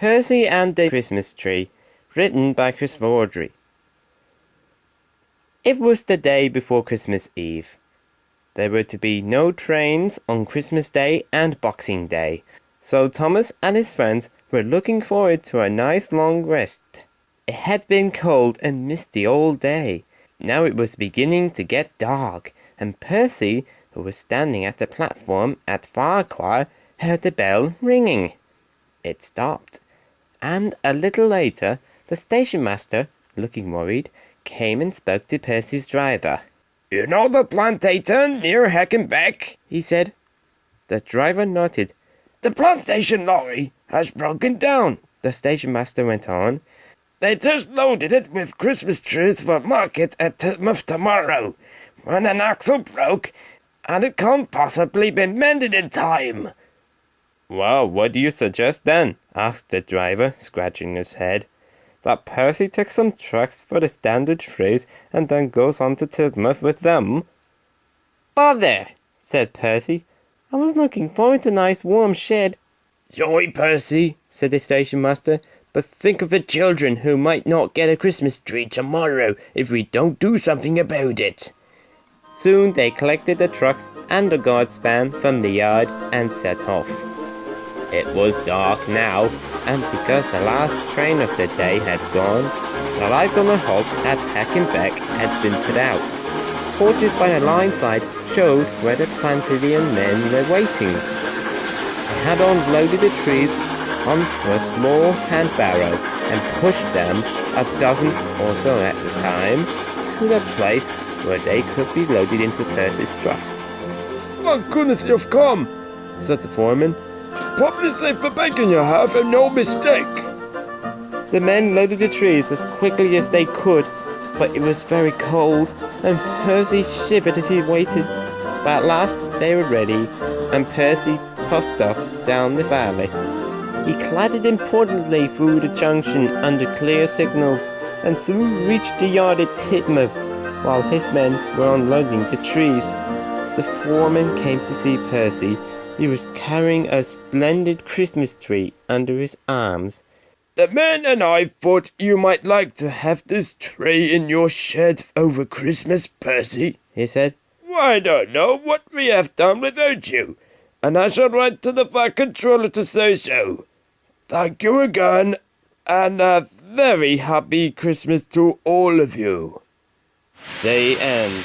Percy and the Christmas Tree, written by Chris Audrey. It was the day before Christmas Eve. There were to be no trains on Christmas Day and Boxing Day, so Thomas and his friends were looking forward to a nice long rest. It had been cold and misty all day. Now it was beginning to get dark, and Percy, who was standing at the platform at Farquhar, heard the bell ringing. It stopped, and a little later the station master, looking worried, came and spoke to Percy's driver. "You know the plantation near Hackenbeck?" he said. The driver nodded. "The plantation lorry has broken down," the station master went on. "They just loaded it with Christmas trees for market at tomorrow, when an axle broke, and it can't possibly be mended in time." "Well, what do you suggest then?" asked the driver, scratching his head. "That Percy takes some trucks for the standard trees and then goes on to Tidmouth with them?" "Bother," said Percy. "I was looking forward to a nice warm shed." "Joy, Percy," said the station master, "but think of the children who might not get a Christmas tree tomorrow if we don't do something about it." Soon they collected the trucks and the guard span from the yard and set off. It was dark now, and because the last train of the day had gone, the lights on the halt at Hackenbeck had been put out. Torches by the line side showed where the plantation men were waiting. They had unloaded the trees onto a small hand barrow and pushed them, a dozen or so at a time, to the place where they could be loaded into Percy's trucks. "Thank goodness you've come," said the foreman. "Probably safe for bacon you have, and no mistake." The men loaded the trees as quickly as they could, but it was very cold, and Percy shivered as he waited. But at last they were ready, and Percy puffed off down the valley. He clattered importantly through the junction under clear signals, and soon reached the yard at Tidmouth, while his men were unloading the trees. The foreman came to see Percy. He was carrying a splendid Christmas tree under his arms. "The men and I thought you might like to have this tree in your shed over Christmas, Percy," he said. "I don't know what we have done without you, and I shall write to the fire controller to say so. Thank you again, and a very happy Christmas to all of you." The end.